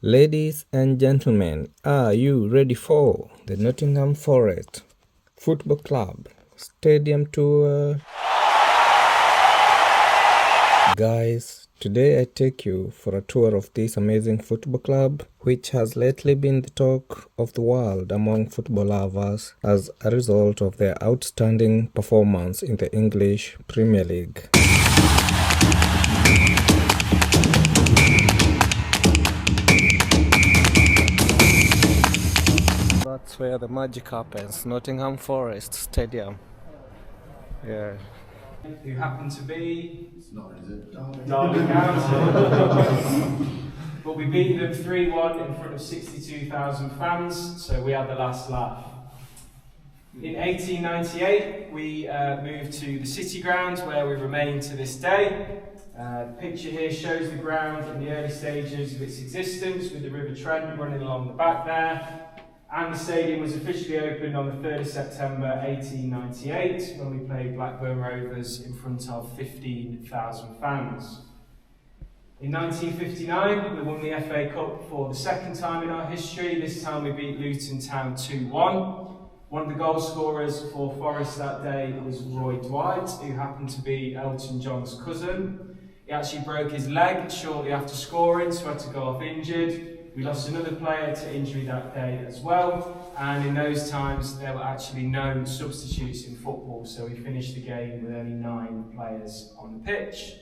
Ladies and gentlemen, are you ready for the Nottingham Forest Football Club Stadium Tour? Guys, today I take you for a tour of this amazing football club, which has lately been the talk of the world among football lovers as a result of their outstanding performance in the English Premier League. That's where the magic happens, Nottingham Forest Stadium. Yeah. Who happen to be It's not, is it? Derby County. But we beat them 3-1 in front of 62,000 fans, so we had the last laugh. In 1898, we moved to the City Ground, where we remain to this day. The picture here shows the ground in the early stages of its existence, with the River Trent running along the back there. And the stadium was officially opened on the 3rd of September 1898 when we played Blackburn Rovers in front of 15,000 fans. In 1959, we won the FA Cup for the second time in our history. This time we beat Luton Town 2-1. One of the goal scorers for Forest that day was Roy Dwight, who happened to be Elton John's cousin. He actually broke his leg shortly after scoring, so had to go off injured. We lost another player to injury that day as well, and in those times there were actually no substitutes in football, so we finished the game with only 9 players on the pitch.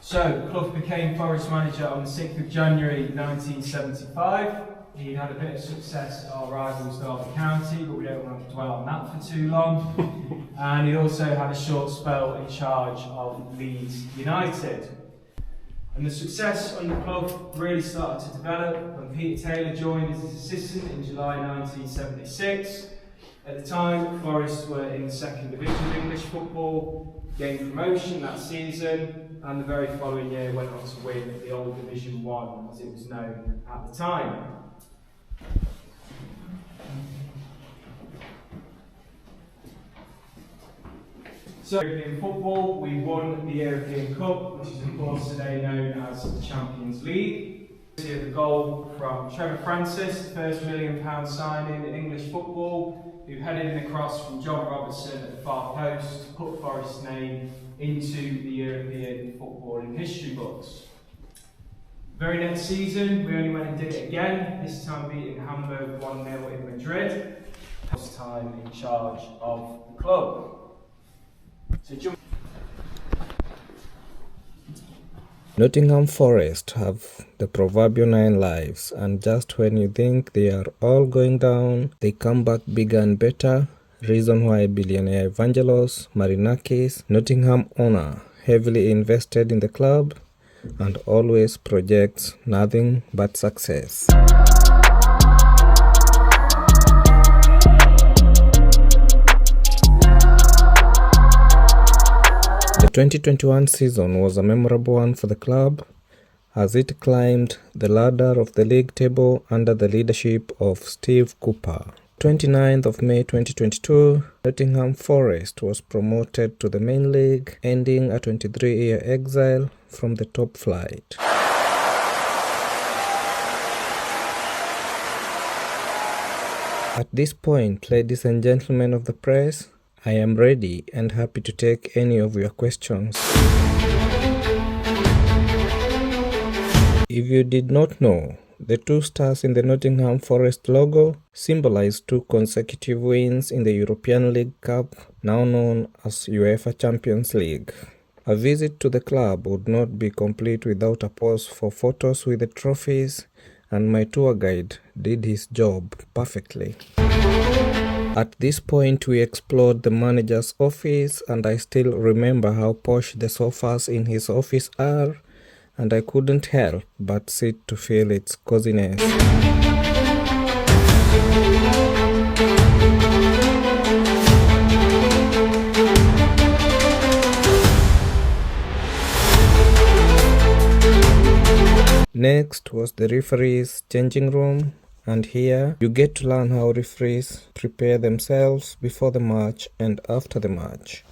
So, Clough became Forest manager on the 6th of January 1975. He'd had a bit of success at our rivals Derby County, but we don't want to dwell on that for too long. And he also had a short spell in charge of Leeds United. And the success under Clough really started to develop when Peter Taylor joined as his assistant in July 1976. At the time, Forest were in the second division of English football, gained promotion that season, and the very following year went on to win the old Division 1, as it was known at the time. So, in football, we won the European Cup, which is of course today known as the Champions League. Here's the goal from Trevor Francis, the first £1 million signing in English football, who headed in across from John Robertson at the far post to put Forest's name into the European footballing history books. Very next season, we only went and did it again, this time beating Hamburg 1-0 in Madrid. This time in charge of the club. Nottingham Forest have the proverbial 9 lives, and just when you think they are all going down, they come back bigger and better. Reason why billionaire Evangelos Marinakis, Nottingham owner, heavily invested in the club and always projects nothing but success. The 2021 season was a memorable one for the club as it climbed the ladder of the league table under the leadership of Steve Cooper. 29th of May 2022, Nottingham Forest was promoted to the main league, ending a 23-year exile from the top flight. At this point, ladies and gentlemen of the press, I am ready and happy to take any of your questions. If you did not know, the 2 stars in the Nottingham Forest logo symbolize 2 consecutive wins in the European League Cup, now known as UEFA Champions League. A visit to the club would not be complete without a pause for photos with the trophies, and my tour guide did his job perfectly. At this point, we explored the manager's office, and I still remember how posh the sofas in his office are, and I couldn't help but sit to feel its coziness. Next was the referee's changing room, and here you get to learn how referees prepare themselves before the match and after the match.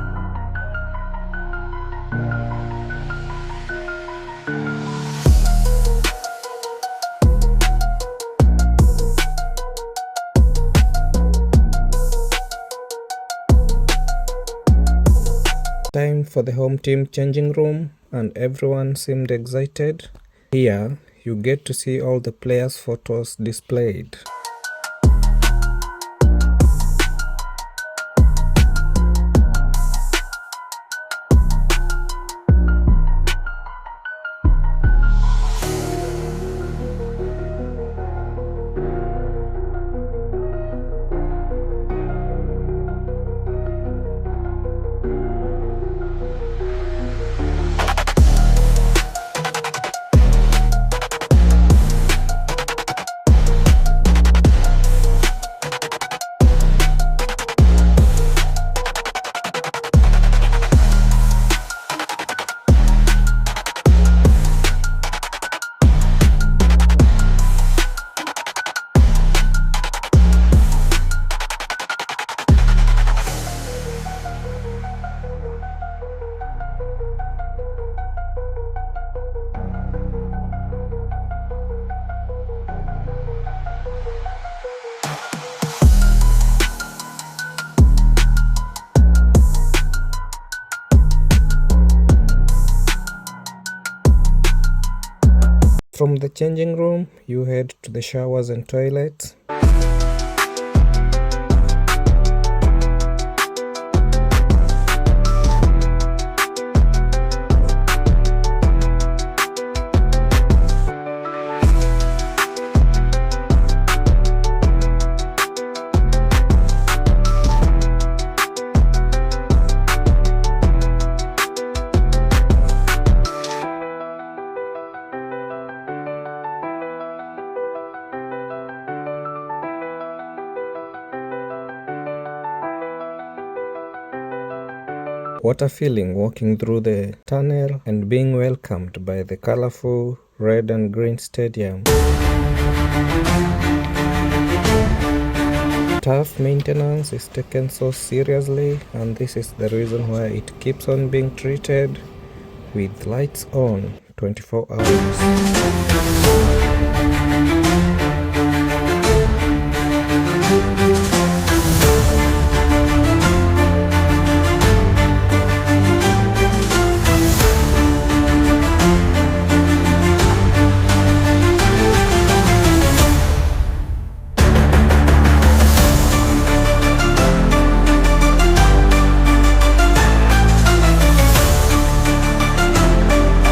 for the home team changing room and everyone seemed excited. Here, you get to see all the players' photos displayed. From the changing room, you head to the showers and toilets. What a feeling walking through the tunnel and being welcomed by the colorful red and green stadium. Turf maintenance is taken so seriously, and this is the reason why it keeps on being treated with lights on 24 hours.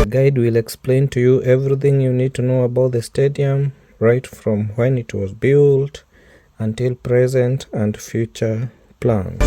The guide will explain to you everything you need to know about the stadium, right from when it was built until present and future plans.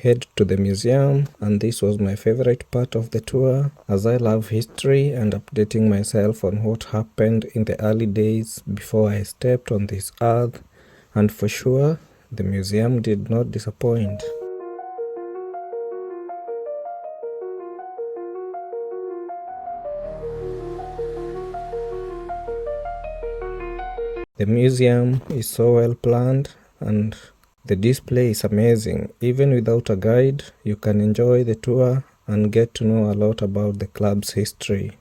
head to the museum, and this was my favorite part of the tour, as I love history and updating myself on what happened in the early days before I stepped on this earth, and for sure, the museum did not disappoint. The museum is so well planned and the display is amazing. Even without a guide, you can enjoy the tour and get to know a lot about the club's history.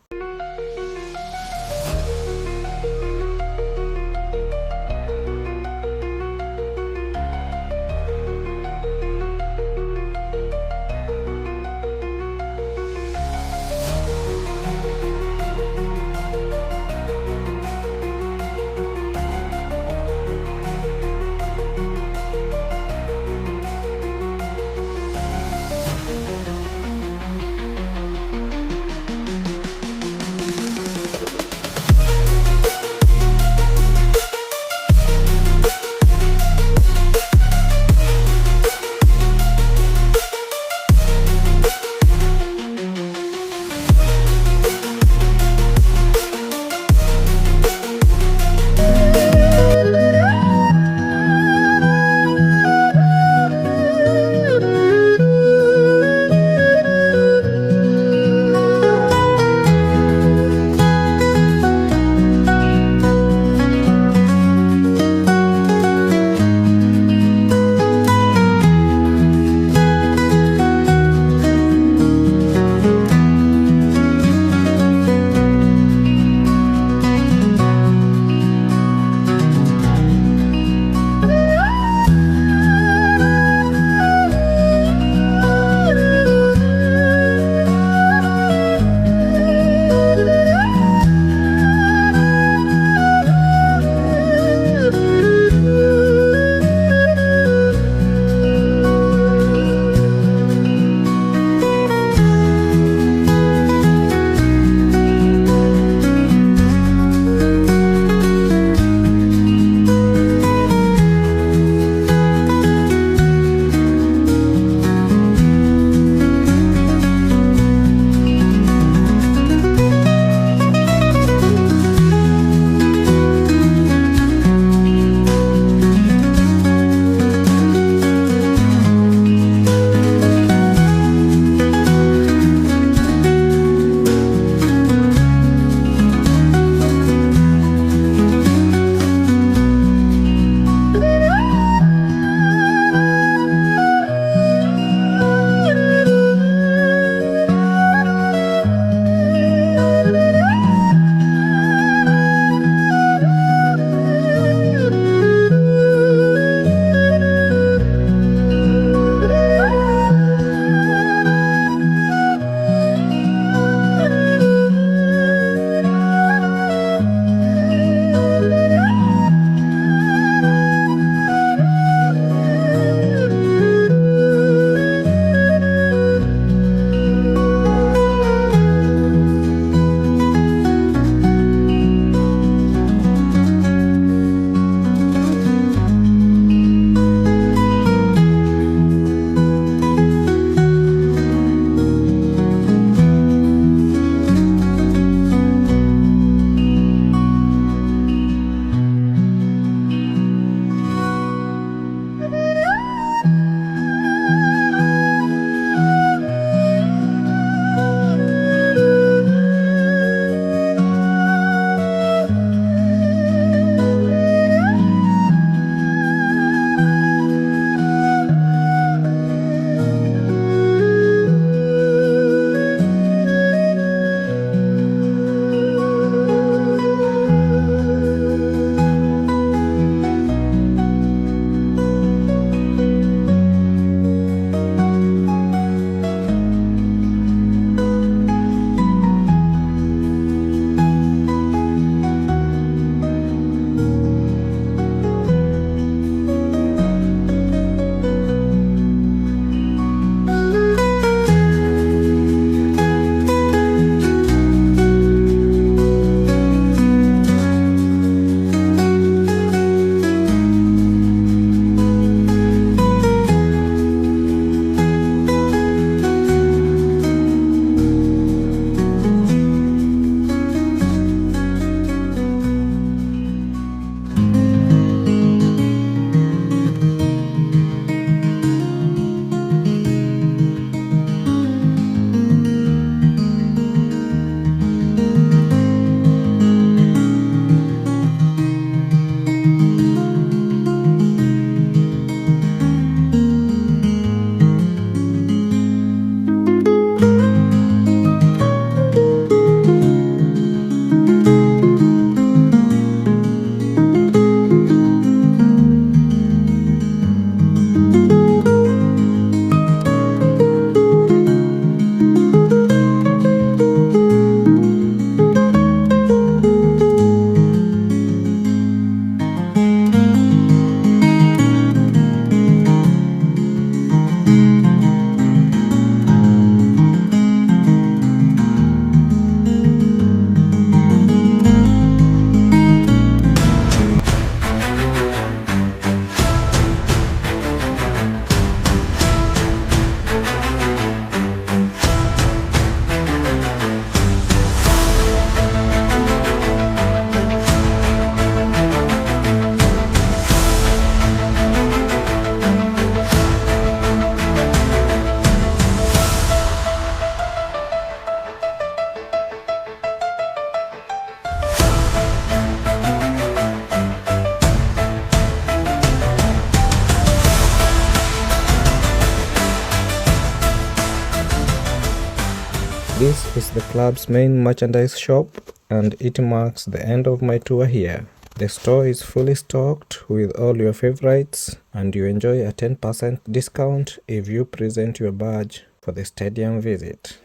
This is the club's main merchandise shop, and it marks the end of my tour here. The store is fully stocked with all your favorites, and you enjoy a 10% discount if you present your badge for the stadium visit.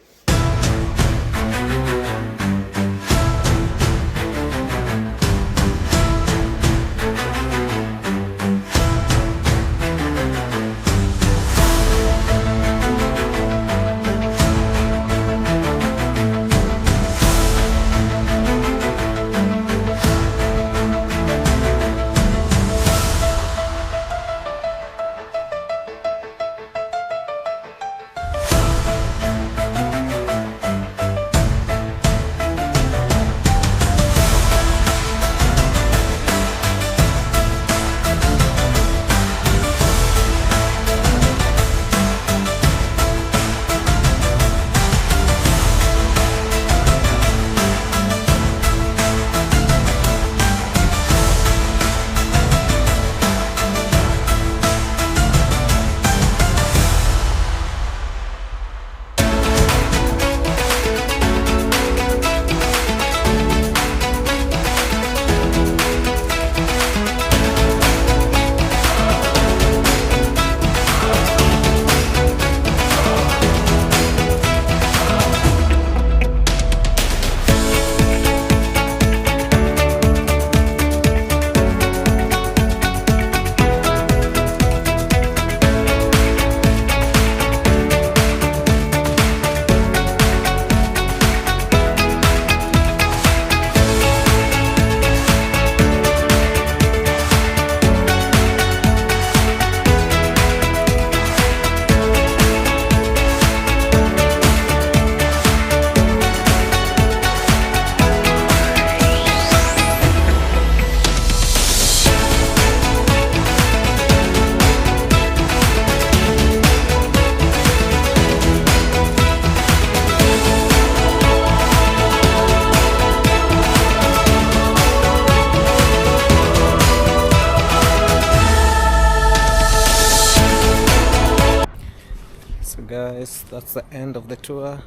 So guys, that's the end of the tour,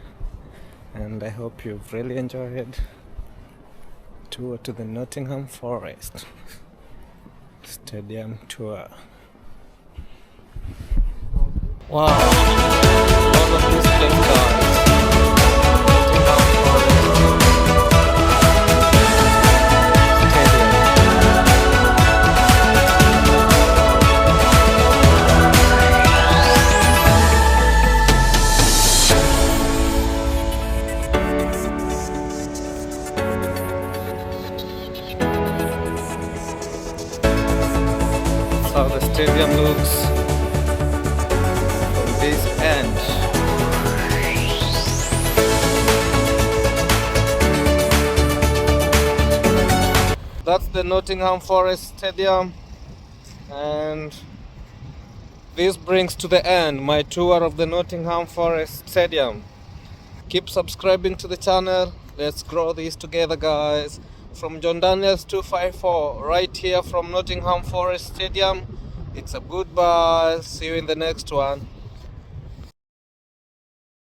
and I hope you've really enjoyed tour to the Nottingham Forest Stadium tour. Wow, all of these place, guys. Nottingham Forest how the stadium looks from this end. That's the Nottingham Forest Stadium, and this brings to the end my tour of the Nottingham Forest Stadium. Keep subscribing to the channel. Let's grow this together, guys. From John Daniels 254, right here from Nottingham Forest Stadium. It's a goodbye. See you in the next one.